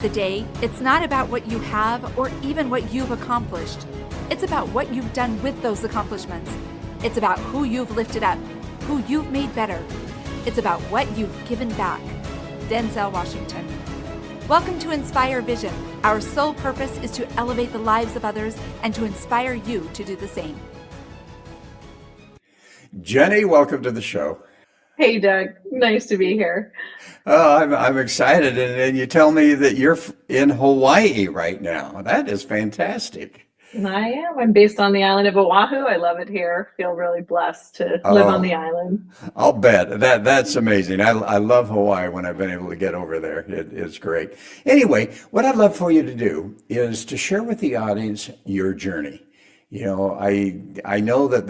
The day, it's not about what you have or even what you've accomplished. It's about what you've done with those accomplishments. It's about who you've lifted up, who you've made better. It's about what you've given back. Denzel Washington. Welcome to Inspire Vision. Our sole purpose is to elevate the lives of others and to inspire you to do the same. Jennie, welcome to the show. Hey, Doug. Nice to be here. Oh, I'm excited, and you tell me that you're in Hawaii right now. That is fantastic. I am. I'm based on the island of Oahu. I love it here. Feel really blessed to live on the Oh, island. I'll bet that's amazing. I love Hawaii when I've been able to get over there. It's great. Anyway, what I'd love for you to do is to share with the audience your journey. I know that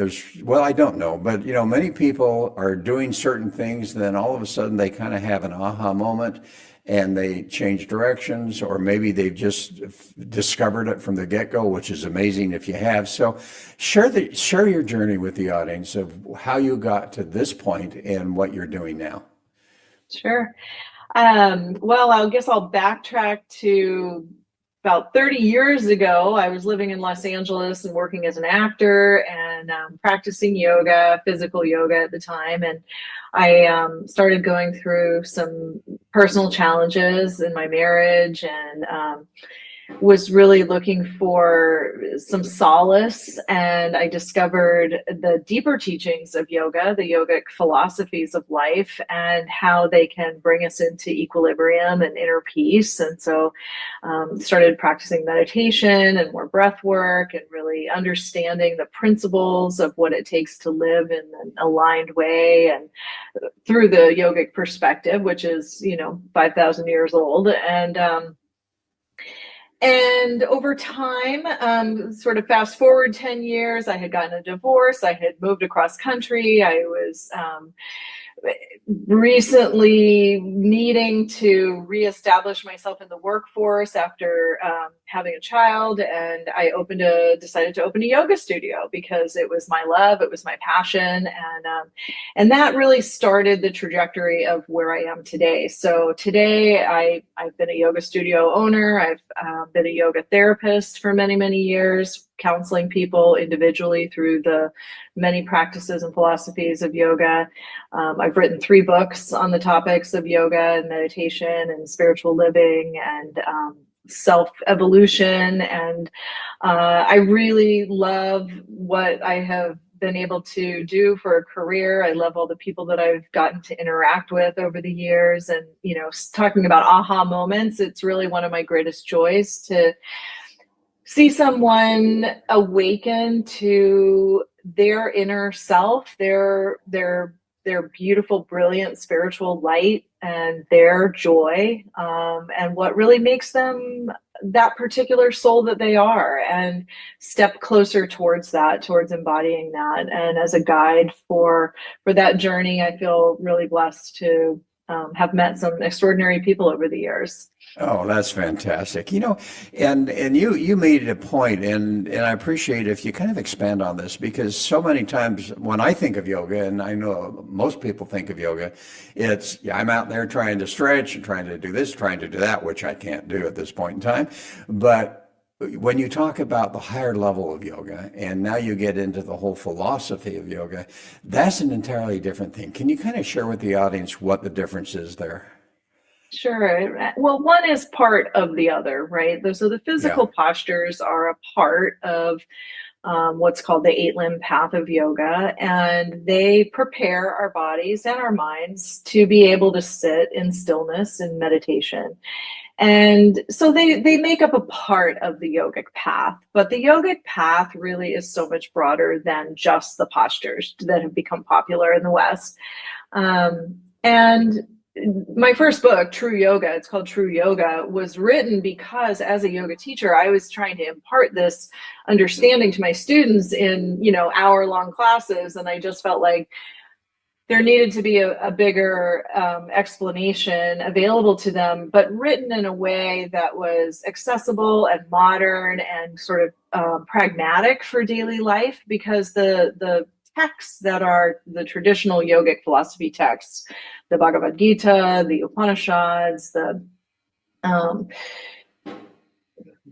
I don't know, but many people are doing certain things, then all of a sudden they kind of have an aha moment and they change directions, or maybe they've just discovered it from the get-go, which is amazing if you have. So share your journey with the audience of how you got to this point and what you're doing now. Sure. Well, I guess I'll backtrack to about 30 years ago. I was living in Los Angeles and working as an actor and practicing yoga, physical yoga at the time. And I started going through some personal challenges in my marriage and was really looking for some solace. And I discovered the deeper teachings of yoga, the yogic philosophies of life, and how they can bring us into equilibrium and inner peace. And so started practicing meditation and more breath work and really understanding the principles of what it takes to live in an aligned way and through the yogic perspective, which is, 5,000 years old. And over time, sort of fast forward 10 years, I had gotten a divorce. I had moved across country. I was recently needing to reestablish myself in the workforce after having a child. And I decided to open a yoga studio because it was my love, it was my passion. And that really started the trajectory of where I am today. So today I've been a yoga studio owner. I've been a yoga therapist for many, many years, counseling people individually through the many practices and philosophies of yoga. I've written 3 books on the topics of yoga and meditation and spiritual living and self-evolution. And I really love what I have been able to do for a career. I love all the people that I've gotten to interact with over the years. And, talking about aha moments, it's really one of my greatest joys to see someone awaken to their inner self, their beautiful, brilliant spiritual light and their joy, and what really makes them that particular soul that they are, and step closer towards embodying that. And as a guide for that journey, I feel really blessed to have met some extraordinary people over the years. Oh, that's fantastic. And you made a point, and I appreciate if you kind of expand on this, because so many times when I think of yoga, and I know most people think of yoga, I'm out there trying to stretch and trying to do this, trying to do that, which I can't do at this point in time. But when you talk about the higher level of yoga, and now you get into the whole philosophy of yoga, that's an entirely different thing. Can you kind of share with the audience what the difference is there? Sure. Well, one is part of the other, right? So the Yeah. physical postures are a part of what's called the 8-limb path of yoga, and they prepare our bodies and our minds to be able to sit in stillness and meditation. And so they make up a part of the yogic path, but the yogic path really is so much broader than just the postures that have become popular in the West. And my first book, True Yoga, it's called True Yoga, was written because as a yoga teacher, I was trying to impart this understanding to my students in, hour-long classes. And I just felt like there needed to be a bigger explanation available to them, but written in a way that was accessible and modern and sort of pragmatic for daily life, because the texts that are the traditional yogic philosophy texts, the Bhagavad Gita, the Upanishads, the Um,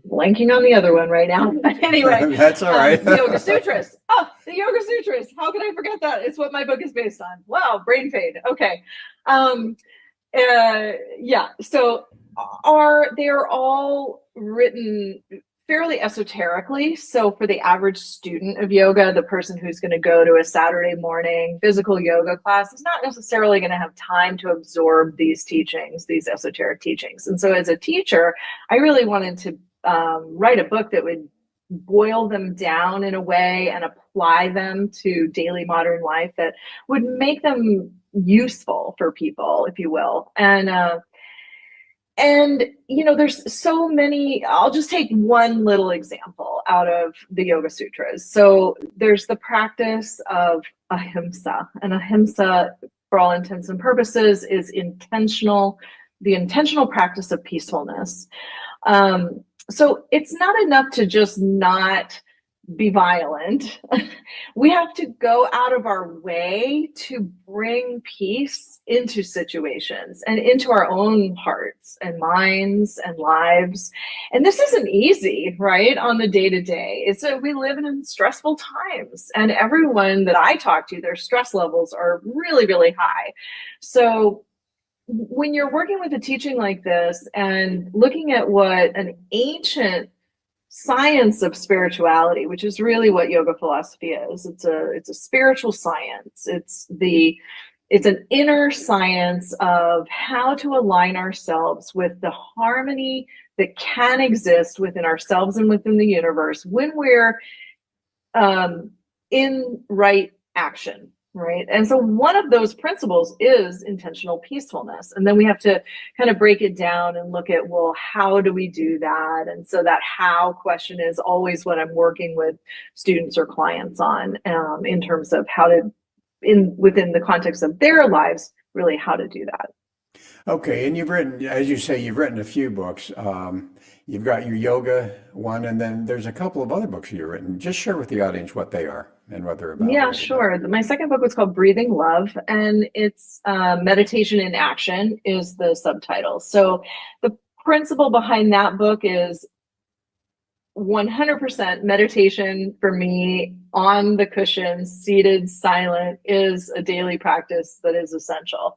Blanking on the other one right now. But anyway, That's all right. the Yoga Sutras. Oh, the Yoga Sutras. How could I forget that? It's what my book is based on. Wow, brain fade. Okay. Yeah. So they're all written fairly esoterically. So for the average student of yoga, the person who's going to go to a Saturday morning physical yoga class is not necessarily going to have time to absorb these teachings, these esoteric teachings. And so as a teacher, I really wanted to write a book that would boil them down in a way and apply them to daily modern life that would make them useful for people, if you will. And there's so many. I'll just take one little example out of the Yoga Sutras. So there's the practice of ahimsa, and ahimsa, for all intents and purposes, is the intentional practice of peacefulness. So it's not enough to just not be violent. We have to go out of our way to bring peace into situations and into our own hearts and minds and lives. And this isn't easy, right? On the day-to-day. We live in stressful times, and everyone that I talk to, their stress levels are really, really high. So when you're working with a teaching like this and looking at what an ancient science of spirituality, which is really what yoga philosophy is, it's a spiritual science. It's an inner science of how to align ourselves with the harmony that can exist within ourselves and within the universe when we're in right action. Right. And so one of those principles is intentional peacefulness. And then we have to kind of break it down and look at, well, how do we do that? And so that how question is always what I'm working with students or clients on, in terms of how to, within the context of their lives, really how to do that. Okay, and you've written, as you say, you've written a few books. You've got your yoga one, and then there's a couple of other books you've written. Just share with the audience what they are and what they're about. Yeah, sure. My second book was called Breathing Love, and it's Meditation in Action is the subtitle. So the principle behind that book is 100% meditation for me on the cushion, seated, silent, is a daily practice that is essential.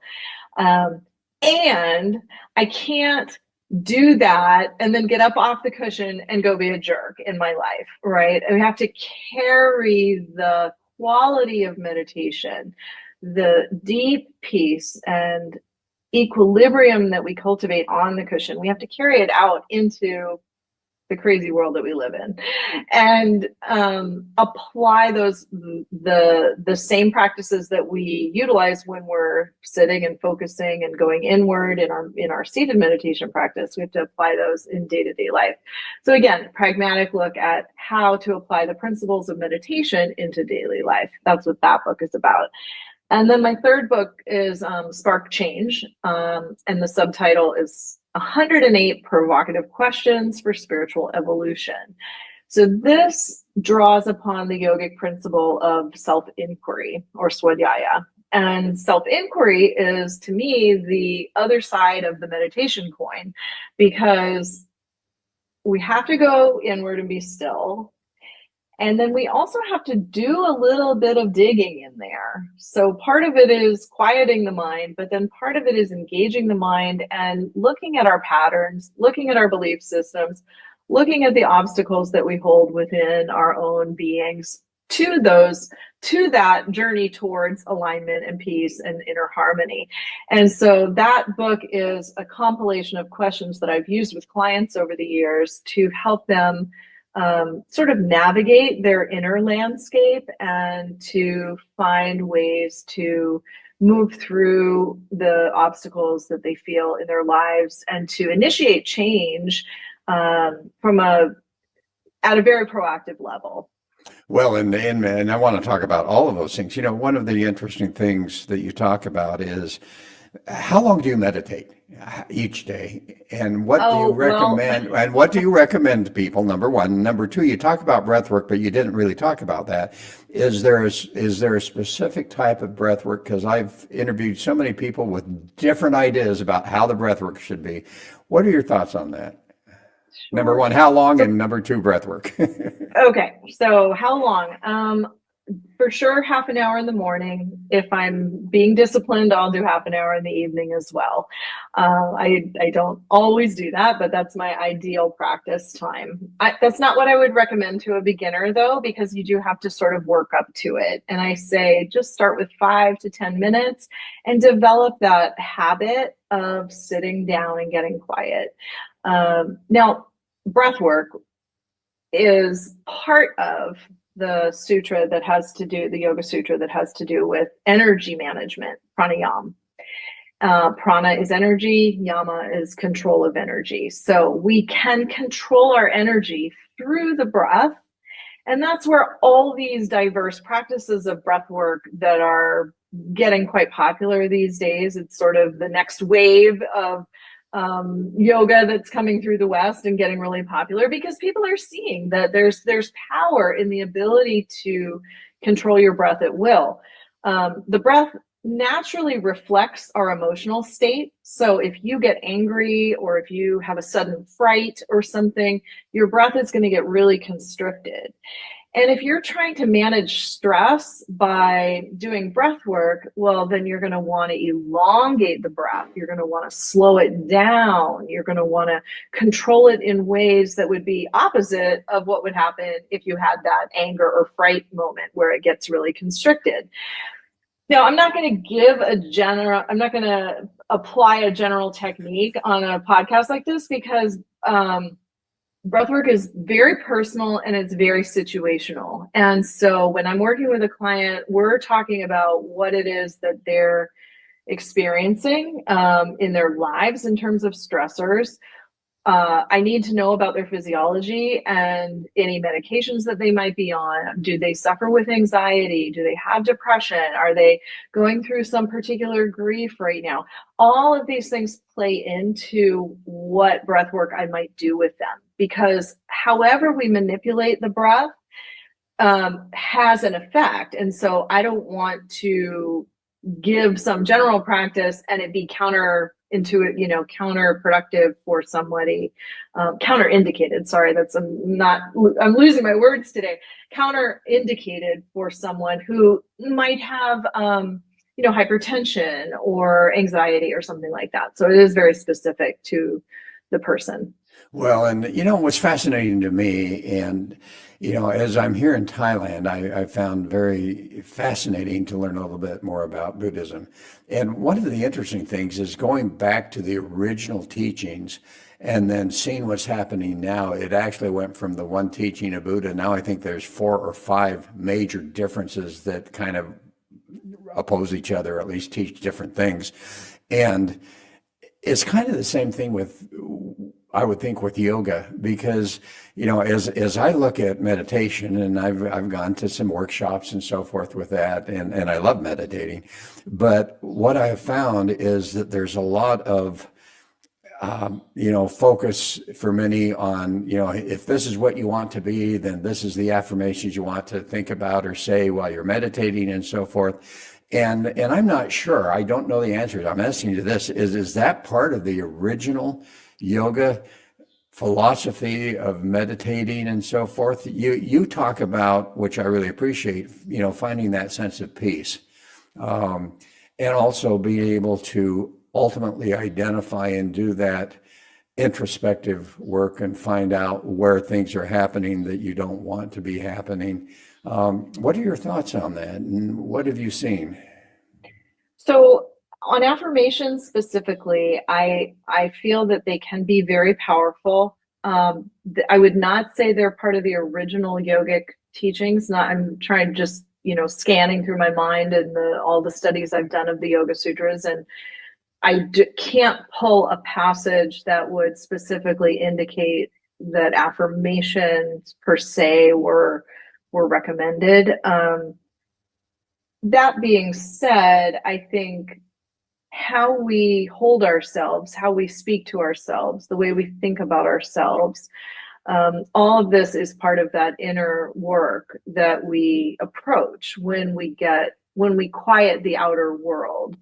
And I can't do that and then get up off the cushion and go be a jerk in my life, right? And we have to carry the quality of meditation, the deep peace and equilibrium that we cultivate on the cushion. We have to carry it out into the crazy world that we live in, and apply the same practices that we utilize when we're sitting and focusing and going inward in our seated meditation practice. We have to apply those in day-to-day life. So again, pragmatic look at how to apply the principles of meditation into daily life. That's what that book is about. And then my third book is Spark Change, and the subtitle is 108 Provocative Questions for Spiritual Evolution. So this draws upon the yogic principle of self-inquiry, or swadhyaya. And self-inquiry is, to me, the other side of the meditation coin, because we have to go inward and be still. And then we also have to do a little bit of digging in there. So part of it is quieting the mind, but then part of it is engaging the mind and looking at our patterns, looking at our belief systems, looking at the obstacles that we hold within our own beings to that journey towards alignment and peace and inner harmony. And so that book is a compilation of questions that I've used with clients over the years to help them sort of navigate their inner landscape and to find ways to move through the obstacles that they feel in their lives and to initiate change at a very proactive level. Well, and I want to talk about all of those things. One of the interesting things that you talk about is How long do you meditate each day? And what do you Oh, well, recommend? And what do you recommend to people? Number one. Number two, you talk about breath work, but you didn't really talk about that. Is there a specific type of breath work? Because I've interviewed so many people with different ideas about how the breath work should be. What are your thoughts on that? Number sure. one, how long? So, And number two, breath work. okay. So how long? For sure, half an hour in the morning. If I'm being disciplined, I'll do half an hour in the evening as well. I don't always do that, but that's my ideal practice time. That's not what I would recommend to a beginner, though, because you do have to sort of work up to it. And I say just start with 5 to 10 minutes and develop that habit of sitting down and getting quiet. Now, breath work is part of the yoga sutra that has to do with energy management, pranayama. Prana is energy, yama is control of energy. So we can control our energy through the breath. And that's where all these diverse practices of breath work that are getting quite popular these days. It's sort of the next wave of yoga that's coming through the West and getting really popular because people are seeing that there's power in the ability to control your breath at will. The breath naturally reflects our emotional state. So if you get angry or if you have a sudden fright or something, your breath is going to get really constricted. And if you're trying to manage stress by doing breath work, well, then you're going to want to elongate the breath. You're going to want to slow it down. You're going to want to control it in ways that would be opposite of what would happen if you had that anger or fright moment where it gets really constricted. Now, I'm not going to apply a general technique on a podcast like this because breathwork is very personal and it's very situational. And so when I'm working with a client, we're talking about what it is that they're experiencing in their lives in terms of stressors. I need to know about their physiology and any medications that they might be on. Do they suffer with anxiety? Do they have depression? Are they going through some particular grief right now? All of these things play into what breath work I might do with them, because however we manipulate the breath has an effect. And so I don't want to give some general practice and it be counterproductive for somebody, counterindicated. Sorry, I'm losing my words today. Counterindicated for someone who might have, hypertension or anxiety or something like that. So it is very specific to the person. Well, and what's fascinating to me, and as I'm here in Thailand, I found very fascinating to learn a little bit more about Buddhism. And one of the interesting things is going back to the original teachings and then seeing what's happening now. It actually went from the one teaching of Buddha. Now I think there's 4 or 5 major differences that kind of oppose each other, or at least teach different things. And it's kind of the same thing I would think with yoga, because as I look at meditation, and I've gone to some workshops and so forth with that, and I love meditating, but what I have found is that there's a lot of focus for many on, if this is what you want to be, then this is the affirmations you want to think about or say while you're meditating and so forth. And I'm not sure. I don't know the answer. I'm asking you this: is that part of the original yoga philosophy of meditating and so forth? You talk about, which I really appreciate, finding that sense of peace, and also being able to ultimately identify and do that introspective work and find out where things are happening that you don't want to be happening. What are your thoughts on that, and what have you seen? So on affirmations specifically, I feel that they can be very powerful. I would not say they're part of the original yogic teachings. I'm trying just scanning through my mind and all the studies I've done of the Yoga Sutras, and I can't pull a passage that would specifically indicate that affirmations per se were recommended. That being said, I think how we hold ourselves, how we speak to ourselves, the way we think about ourselves. All of this is part of that inner work that we approach when we quiet the outer world.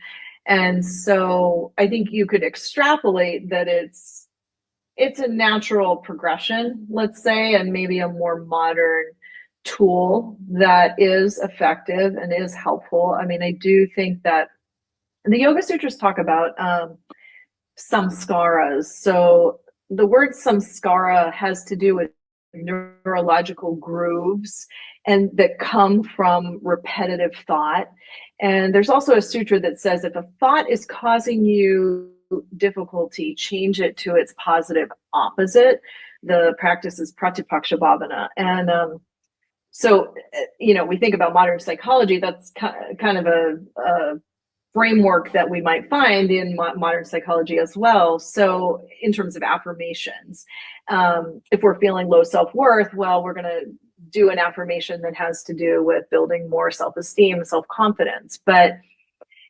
And so I think you could extrapolate that it's a natural progression, let's say, and maybe a more modern tool that is effective and is helpful. I mean, I do think that the Yoga Sutras talk about samskaras. So the word samskara has to do with neurological grooves and that come from repetitive thought. And there's also a sutra that says if a thought is causing you difficulty, change it to its positive opposite. The practice is pratipaksha bhavana. And so, we think about modern psychology, that's kind of a framework that we might find in modern psychology as well. So in terms of affirmations, if we're feeling low self-worth, well, we're going to do an affirmation that has to do with building more self-esteem, self-confidence. And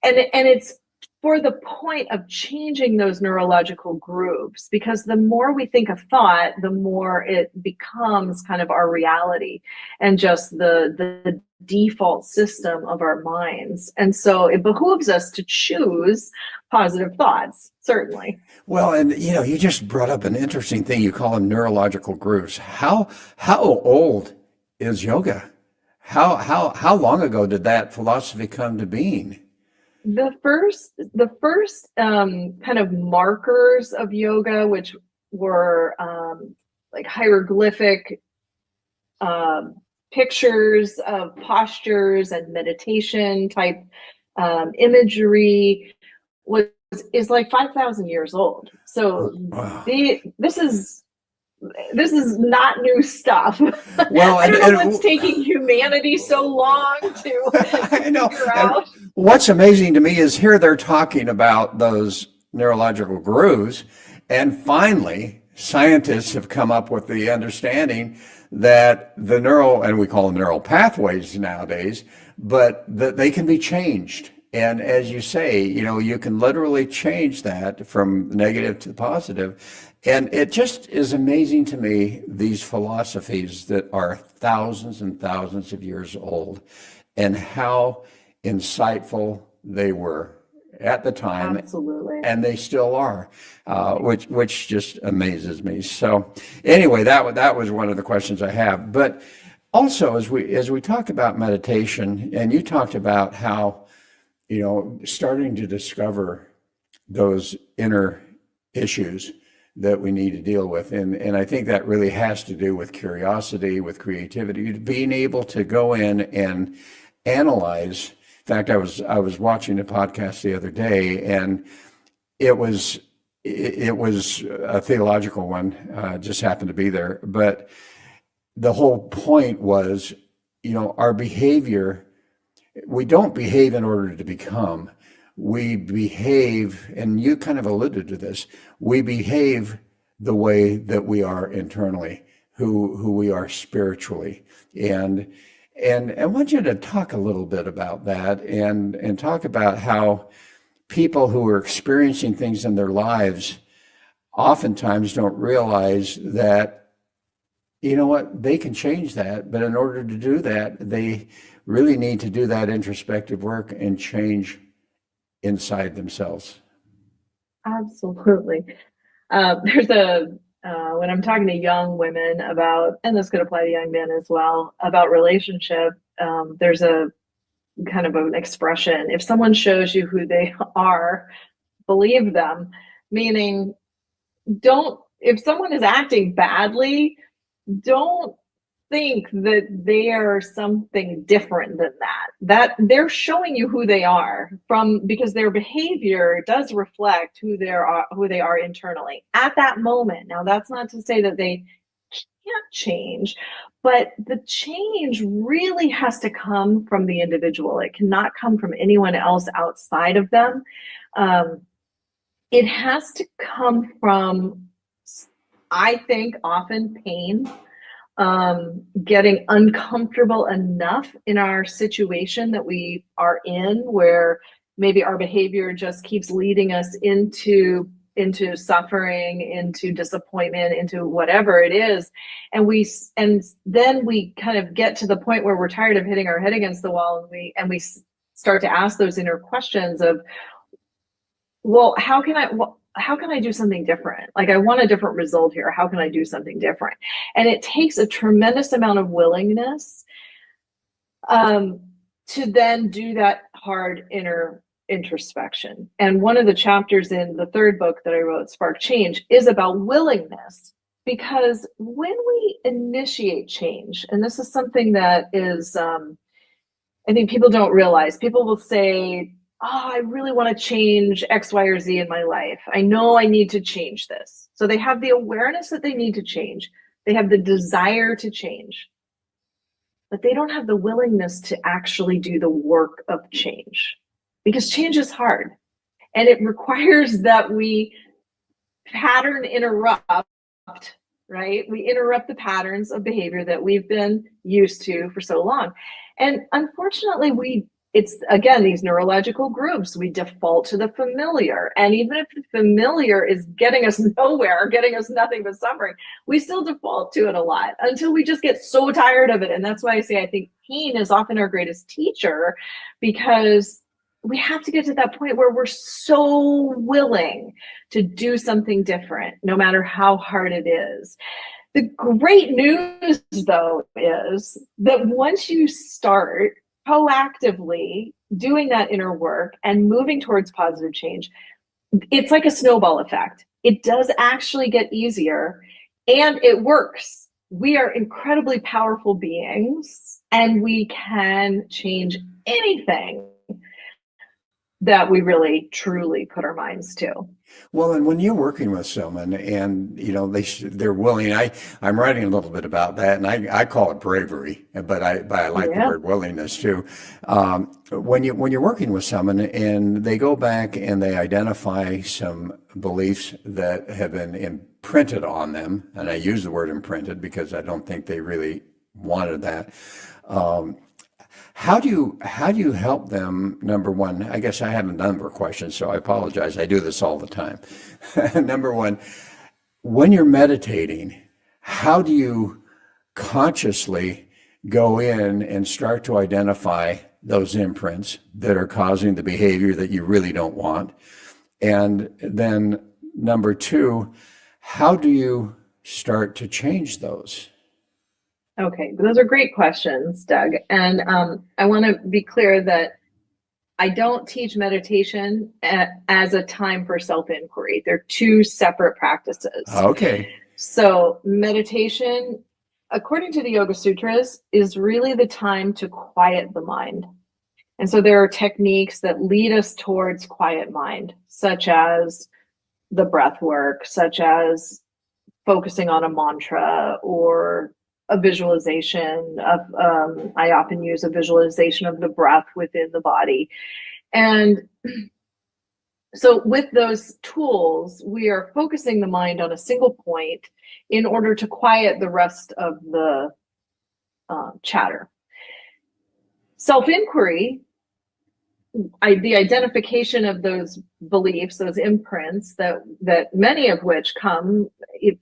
it's for the point of changing those neurological grooves, because the more we think a thought, the more it becomes kind of our reality and just the default system of our minds. And so it behooves us to choose positive thoughts, certainly. Well, and you just brought up an interesting thing. You call them neurological grooves. How old is yoga? How long ago did that philosophy come to being? The first kind of markers of yoga, which were like hieroglyphic pictures of postures and meditation type imagery, is like 5,000 years old. So Wow. this is not new stuff. Well, I don't know what's taking humanity so long to I know. figure out. What's amazing to me is here they're talking about those neurological grooves, and finally, scientists have come up with the understanding that and we call them neural pathways nowadays, but that they can be changed. And as you say, you can literally change that from negative to positive. And it just is amazing to me, these philosophies that are thousands and thousands of years old, and how insightful they were at the time. Absolutely. And they still are, which just amazes me. So anyway, that was one of the questions I have. But also, as we talk about meditation, and you talked about how, starting to discover those inner issues that we need to deal with. And I think that really has to do with curiosity, with creativity, being able to go in and analyze. In fact, I was watching a podcast the other day, and it was a theological one, just happened to be there. But the whole point was, our behavior, we don't behave in order to become. We behave, and you kind of alluded to this, we behave the way that we are internally, who we are spiritually. And I want you to talk a little bit about that and talk about how people who are experiencing things in their lives oftentimes don't realize that, they can change that. But in order to do that, they really need to do that introspective work and change inside themselves. Absolutely. There's when I'm talking to young women about, and this could apply to young men as well, about relationship, there's a kind of an expression: if someone shows you who they are, believe them. Meaning, if someone is acting badly, don't think that they are something different than that they're showing you who they are, because their behavior does reflect who they are internally at that moment. Now, that's not to say that they can't change, but the change really has to come from the individual. It cannot come from anyone else outside of them. It has to come from, I think, often pain, getting uncomfortable enough in our situation that we are in, where maybe our behavior just keeps leading us into suffering, into disappointment, into whatever it is. And then we kind of get to the point where we're tired of hitting our head against the wall, and we start to ask those inner questions of, well, how can I do something different? Like, I want a different result here. How can I do something different? And it takes a tremendous amount of willingness to then do that hard inner introspection. And one of the chapters in the third book that I wrote, Spark Change, is about willingness. Because when we initiate change, and this is something that is, I think people don't realize, people will say, oh, I really want to change X, Y, or Z in my life. I know I need to change this. So they have the awareness that they need to change. They have the desire to change, but they don't have the willingness to actually do the work of change, because change is hard, and it requires that we pattern interrupt, right? We interrupt the patterns of behavior that we've been used to for so long. And unfortunately, it's again, these neurological groups, we default to the familiar. And even if the familiar is getting us nowhere, getting us nothing but suffering, we still default to it a lot until we just get so tired of it. And that's why I say I think pain is often our greatest teacher, because we have to get to that point where we're so willing to do something different, no matter how hard it is. The great news, though, is that once you start proactively doing that inner work and moving towards positive change, it's like a snowball effect. It does actually get easier, and it works. We are incredibly powerful beings, and we can change anything that we really truly put our minds to. Well, and when you're working with someone and, they're willing, I'm writing a little bit about that, and I call it bravery, but I like the word willingness too. When you're working with someone and they go back and they identify some beliefs that have been imprinted on them, and I use the word imprinted because I don't think they really wanted that. How do you help them? Number one, I guess I have a number of questions, so I apologize. I do this all the time. Number one, when you're meditating, how do you consciously go in and start to identify those imprints that are causing the behavior that you really don't want? And then number two, how do you start to change those? Okay, those are great questions, Doug. And I want to be clear that I don't teach meditation as a time for self-inquiry. They're two separate practices. Okay. So meditation, according to the Yoga Sutras, is really the time to quiet the mind. And so there are techniques that lead us towards quiet mind, such as the breath work, such as focusing on a mantra, or a visualization of, I often use a visualization of the breath within the body. And so with those tools, we are focusing the mind on a single point in order to quiet the rest of the chatter. Self-inquiry, the identification of those beliefs, those imprints that many of which come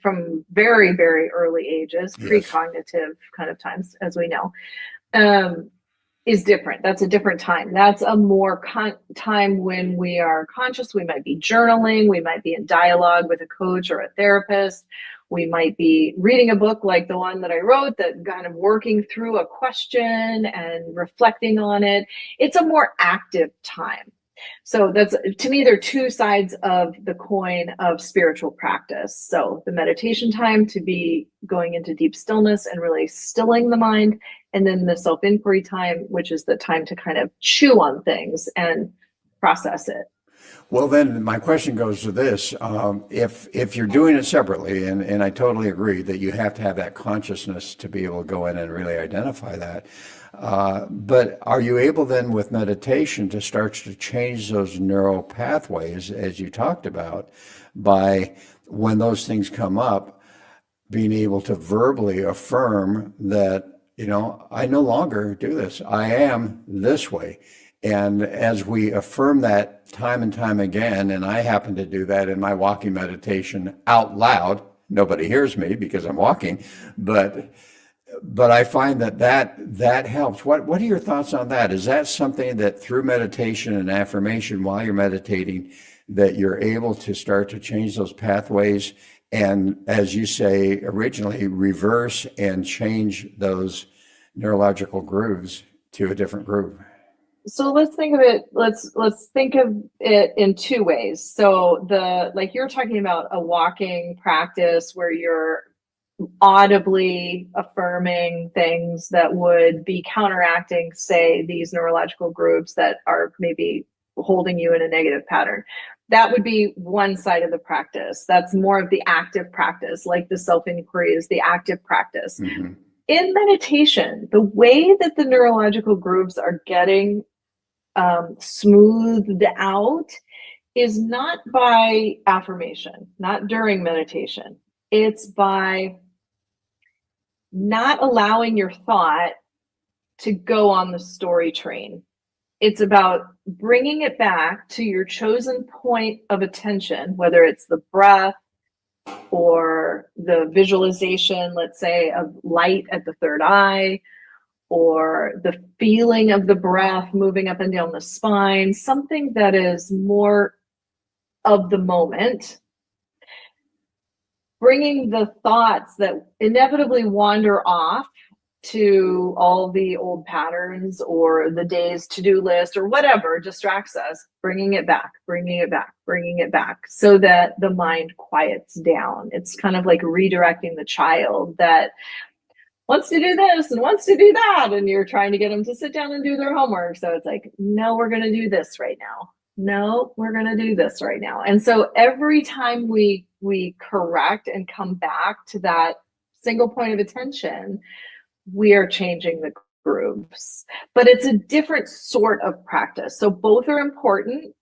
from very, very early ages, yes, precognitive kind of times, as we know, is different. That's a different time. That's a more time when we are conscious. We might be journaling. We might be in dialogue with a coach or a therapist. We might be reading a book like the one that I wrote, that kind of working through a question and reflecting on it. It's a more active time. So that's, to me, there are two sides of the coin of spiritual practice. So the meditation time, to be going into deep stillness and really stilling the mind. And then the self-inquiry time, which is the time to kind of chew on things and process it. Well, then my question goes to this. If you're doing it separately, and I totally agree that you have to have that consciousness to be able to go in and really identify that. But are you able then with meditation to start to change those neural pathways, as you talked about, by when those things come up, being able to verbally affirm that, I no longer do this. I am this way. And as we affirm that time and time again, and I happen to do that in my walking meditation out loud, nobody hears me because I'm walking, but I find that helps. What are your thoughts on that? Is that something that through meditation and affirmation while you're meditating, that you're able to start to change those pathways and, as you say originally, reverse and change those neurological grooves to a different groove? So let's think of it, let's think of it in two ways. So like you're talking about a walking practice where you're audibly affirming things that would be counteracting, say, these neurological groups that are maybe holding you in a negative pattern. That would be one side of the practice. That's more of the active practice, like the self-inquiry is the active practice. Mm-hmm. In meditation, the way that the neurological grooves are getting smoothed out is not by affirmation, not during meditation. It's by not allowing your thought to go on the story train. It's about bringing it back to your chosen point of attention, whether it's the breath or the visualization, let's say, of light at the third eye, or the feeling of the breath moving up and down the spine, something that is more of the moment. Bringing the thoughts that inevitably wander off to all the old patterns or the day's to-do list or whatever distracts us, bringing it back, so that the mind quiets down. It's kind of like redirecting the child that wants to do this and wants to do that, and you're trying to get them to sit down and do their homework. So it's like, no, we're going to do this right now. No, we're going to do this right now. And so every time we correct and come back to that single point of attention, we are changing the grooves. But it's a different sort of practice. So both are important,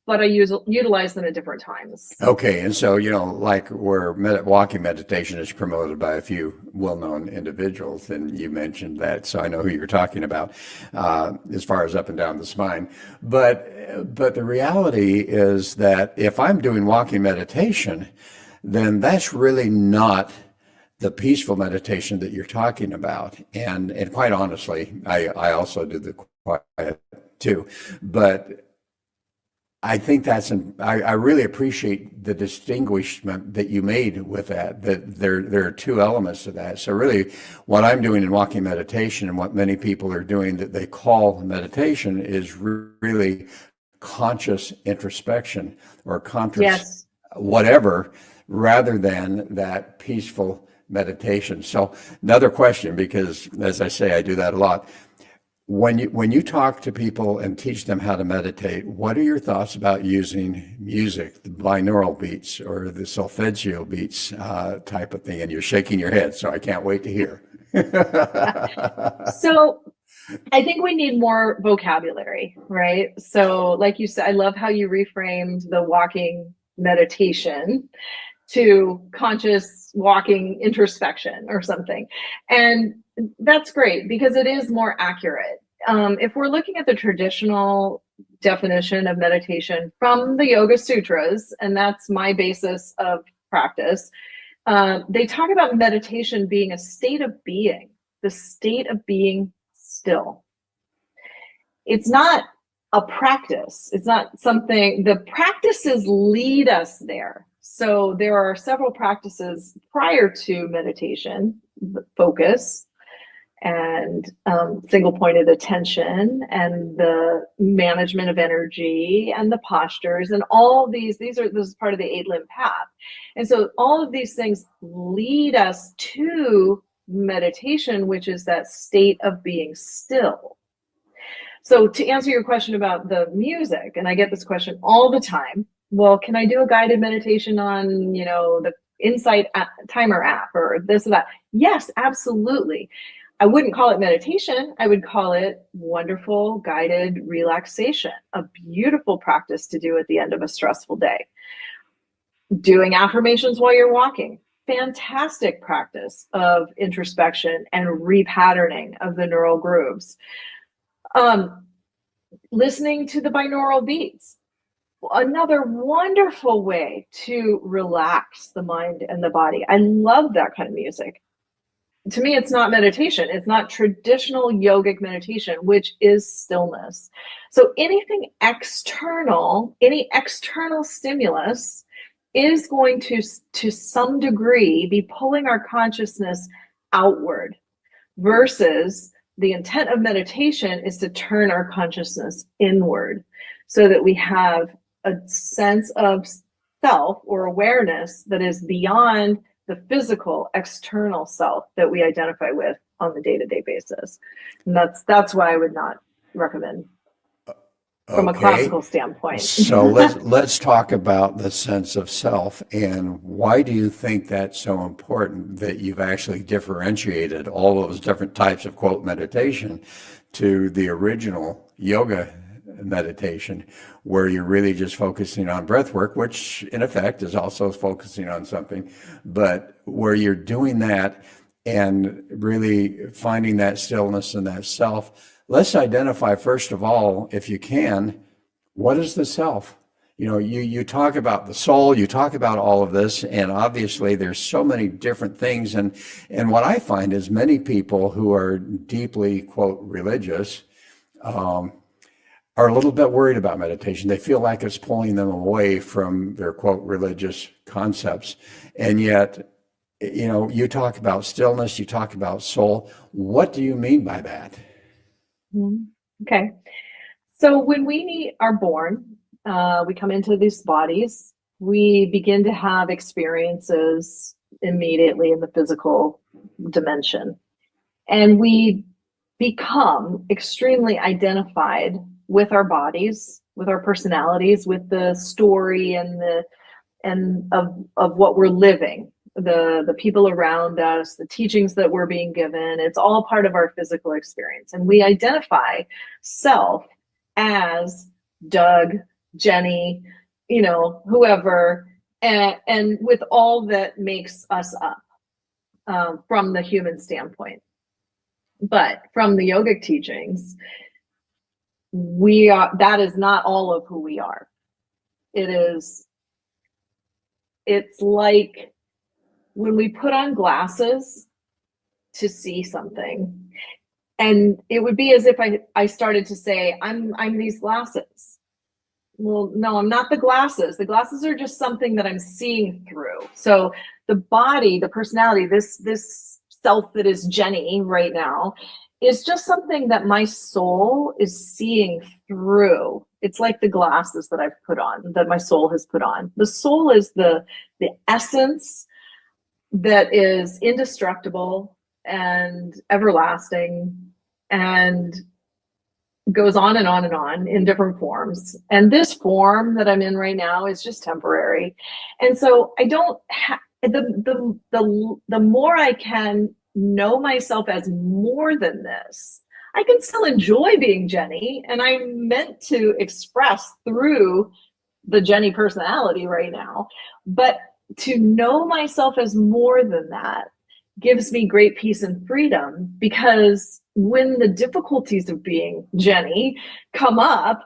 but I utilize them at different times. Okay, and so, like where walking meditation is promoted by a few well-known individuals, and you mentioned that, so I know who you're talking about, as far as up and down the spine. But the reality is that if I'm doing walking meditation, then that's really not the peaceful meditation that you're talking about. And quite honestly, I also do the quiet too, but I think I really appreciate the distinguishment that you made with that there are two elements to that. So really what I'm doing in walking meditation and what many people are doing that they call meditation is really conscious introspection or conscious whatever, rather than that peaceful meditation. So another question, because as I say, I do that a lot. When you talk to people and teach them how to meditate, what are your thoughts about using music, the binaural beats or the solfeggio beats type of thing? And you're shaking your head, so I can't wait to hear. So I think we need more vocabulary, right? So like you said, I love how you reframed the walking meditation to conscious walking introspection or something. And that's great because it is more accurate. If we're looking at the traditional definition of meditation from the Yoga Sutras, and that's my basis of practice, they talk about meditation being a state of being, the state of being still. It's not a practice. It's not something, the practices lead us there. So there are several practices prior to meditation: focus and single pointed attention and the management of energy and the postures and all these this is part of the 8-limb path. And so all of these things lead us to meditation, which is that state of being still. So to answer your question about the music, and I get this question all the time, well, can I do a guided meditation on, the Insight Timer app or this or that? Yes, absolutely. I wouldn't call it meditation. I would call it wonderful guided relaxation, a beautiful practice to do at the end of a stressful day. Doing affirmations while you're walking, fantastic practice of introspection and repatterning of the neural grooves. listening to the binaural beats. Another wonderful way to relax the mind and the body. I love that kind of music. To me, it's not meditation. It's not traditional yogic meditation, which is stillness. So anything external, any external stimulus is going to some degree, be pulling our consciousness outward, versus the intent of meditation is to turn our consciousness inward so that we have a sense of self or awareness that is beyond the physical external self that we identify with on the day-to-day basis. And that's why I would not recommend from a classical standpoint. So let's talk about the sense of self, and why do you think that's so important that you've actually differentiated all those different types of quote meditation to the original yoga meditation, where you're really just focusing on breath work, which in effect is also focusing on something, but where you're doing that and really finding that stillness and that self. Let's identify, first of all, if you can, what is the self? You know, you talk about the soul, you talk about all of this, and obviously there's so many different things. And what I find is many people who are deeply, quote, religious, are a little bit worried about meditation. They feel like it's pulling them away from their, quote, religious concepts. And yet, you know, you talk about stillness, you talk about soul. What do you mean by that? Okay. So when we are born, we come into these bodies, we begin to have experiences immediately in the physical dimension. And we become extremely identified with our bodies, with our personalities, with the story and of what we're living. The people around us, the teachings that we're being given, it's all part of our physical experience. And we identify self as Doug, Jenny, you know, whoever, and with all that makes us up from the human standpoint. But from the yogic teachings, that is not all of who we are. It's like when we put on glasses to see something, and it would be as if I started to say, I'm these glasses. Well, no, I'm not the glasses. The glasses are just something that I'm seeing through. So the body, the personality, this self that is Jenny right now is just something that my soul is seeing through. It's like the glasses that I've put on, that my soul has put on. The soul is the essence that is indestructible and everlasting and goes on and on and on in different forms. And this form that I'm in right now is just temporary. And so I don't have the more I can know myself as more than this, I can still enjoy being Jenny, and I'm meant to express through the Jenny personality right now. But to know myself as more than that gives me great peace and freedom, because when the difficulties of being Jenny come up,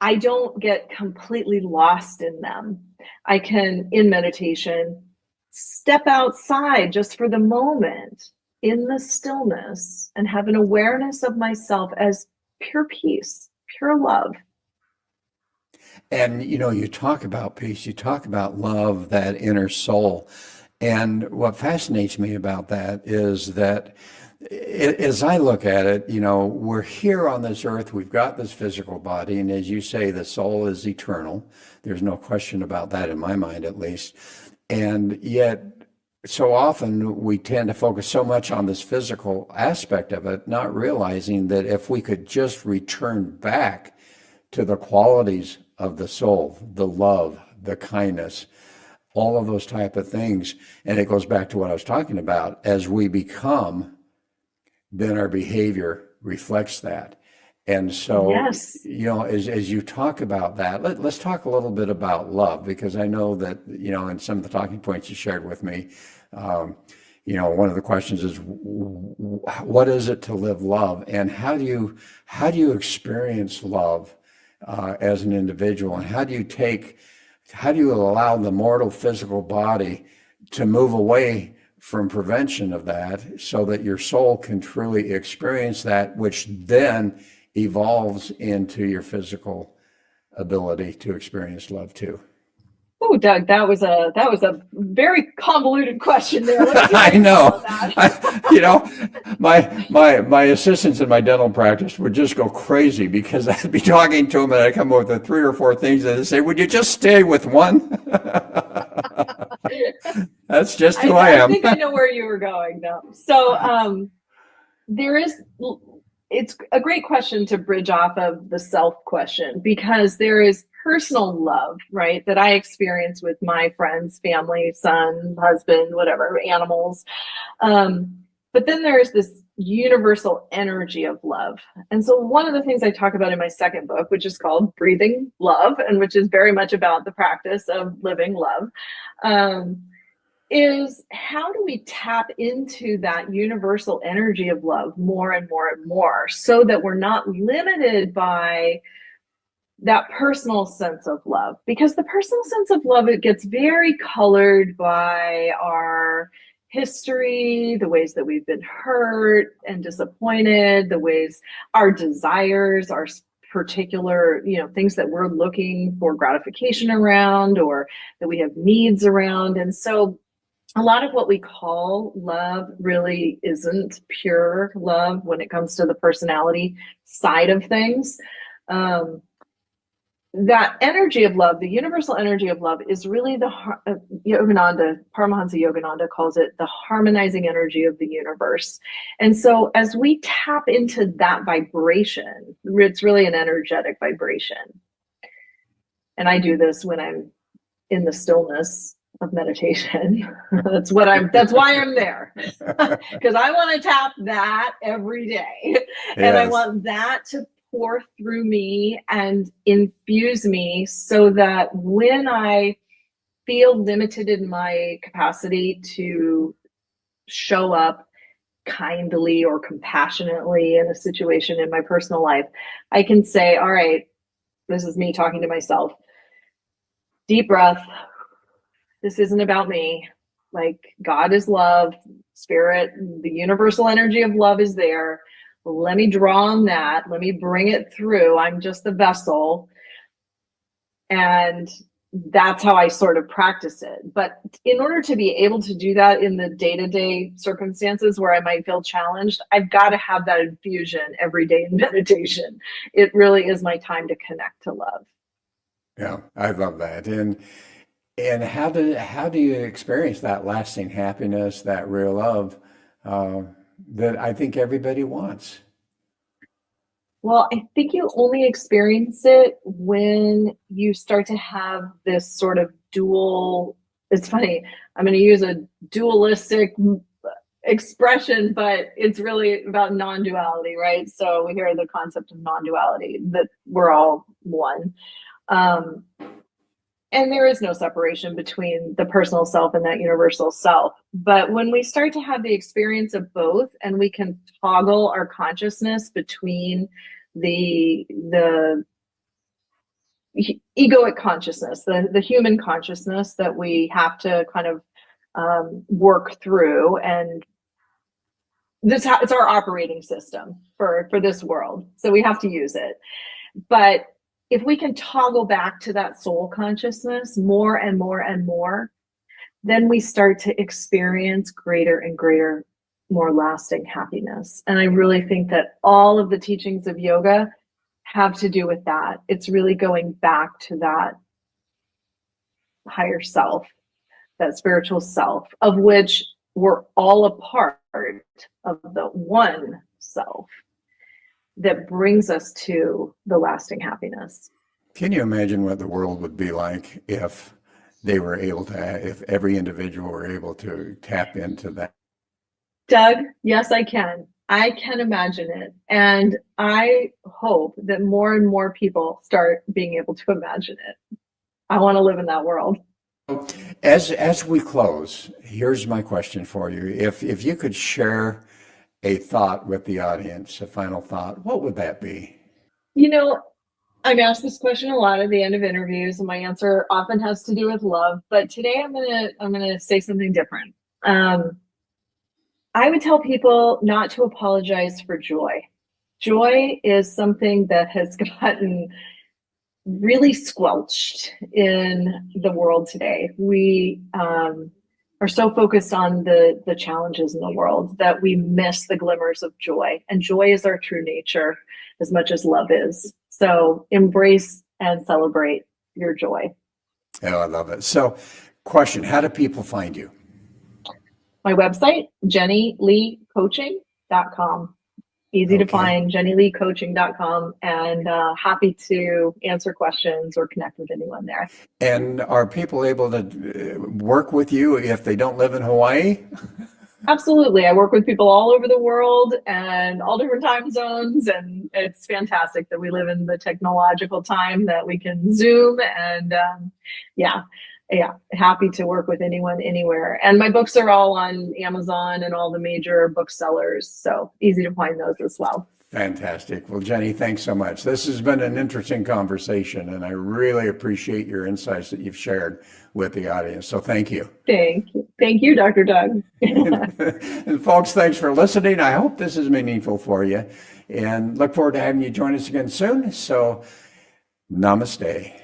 I don't get completely lost in them. I can, in meditation, step outside just for the moment in the stillness and have an awareness of myself as pure peace, pure love. And, you know, you talk about peace, you talk about love, that inner soul. And what fascinates me about that is that as I look at it, you know, we're here on this earth, we've got this physical body, and as you say, the soul is eternal. There's no question about that in my mind, at least. And yet, so often we tend to focus so much on this physical aspect of it, not realizing that if we could just return back to the qualities of the soul, the love, the kindness, all of those type of things. And it goes back to what I was talking about. As we become, then our behavior reflects that. And so, yes, you know, as you talk about that, let's talk a little bit about love, because I know that, you know, in some of the talking points you shared with me, one of the questions is, what is it to live love, and how do you experience love as an individual, and how do you allow the mortal physical body to move away from prevention of that so that your soul can truly experience that, which then evolves into your physical ability to experience love too? Oh, Doug, that was a very convoluted question there. Let me tell I you all know. of that. My assistants in my dental practice would just go crazy because I'd be talking to them and I'd come up with three or four things and they'd say, "Would you just stay with one?" That's just who I I am. think I know where you were going though. So there is it's a great question to bridge off of the self question, because there is personal love, right, that I experience with my friends, family, son, husband, whatever, animals. But then there's this universal energy of love. And so one of the things I talk about in my second book, which is called Breathing Love, and which is very much about the practice of living love, is how do we tap into that universal energy of love more and more and more, so that we're not limited by that personal sense of love? Because the personal sense of love, it gets very colored by our history, the ways that we've been hurt and disappointed, the ways our desires, our particular, things that we're looking for gratification around, or that we have needs around. And so a lot of what we call love really isn't pure love when it comes to the personality side of things. That energy of love, the universal energy of love, is really Yogananda, Paramahansa Yogananda calls it the harmonizing energy of the universe. And so as we tap into that vibration, it's really an energetic vibration. And I do this when I'm in the stillness of meditation. That's why I'm there. Because I want to tap that every day. And I want that to pour through me and infuse me, so that when I feel limited in my capacity to show up kindly or compassionately in a situation in my personal life, I can say, all right, this is me talking to myself. Deep breath. This isn't about me. Like, God is love, spirit, the universal energy of love is there. Let me draw on that. Let me bring it through. I'm just the vessel. And that's how I sort of practice it. But in order to be able to do that in the day-to-day circumstances where I might feel challenged, I've got to have that infusion every day in meditation. It really is my time to connect to love. Yeah, I love that. And how do you experience that lasting happiness, that real love that I think everybody wants? Well, I think you only experience it when you start to have this sort of dual. It's funny, I'm going to use a dualistic expression, but it's really about non-duality, right? So we hear the concept of non-duality, that we're all one. And there is no separation between the personal self and that universal self. But when we start to have the experience of both, and we can toggle our consciousness between the egoic consciousness, the human consciousness that we have to kind of work through, and it's our operating system for this world, so we have to use it. But if we can toggle back to that soul consciousness more and more and more, then we start to experience greater and greater, more lasting happiness. And I really think that all of the teachings of yoga have to do with that. It's really going back to that higher self, that spiritual self, of which we're all a part of, the one self that brings us to the lasting happiness. Can you imagine what the world would be like if if every individual were able to tap into that? Doug, yes, I can. I can imagine it. And I hope that more and more people start being able to imagine it. I want to live in that world. As we close, here's my question for you. If you could share a thought with the audience, a final thought, what would that be? You know, I'm asked this question a lot at the end of interviews, and my answer often has to do with love. But today I'm gonna say something different. Um, I would tell people not to apologize for joy. Joy is something that has gotten really squelched in the world today. We are so focused on the challenges in the world that we miss the glimmers of joy. And joy is our true nature as much as love is. So embrace and celebrate your joy. Oh, I love it. So, question, how do people find you? My website, jennieleecoaching.com. Easy to Okay. find, jennieleecoaching.com, and happy to answer questions or connect with anyone there. And are people able to work with you if they don't live in Hawaii? Absolutely. I work with people all over the world and all different time zones. And it's fantastic that we live in the technological time that we can Zoom. And yeah, happy to work with anyone, anywhere. And my books are all on Amazon and all the major booksellers. So easy to find those as well. Fantastic. Well, Jennie, thanks so much. This has been an interesting conversation, and I really appreciate your insights that you've shared with the audience. So thank you. Thank you. Thank you, Dr. Doug. And folks, thanks for listening. I hope this is meaningful for you, and look forward to having you join us again soon. So namaste.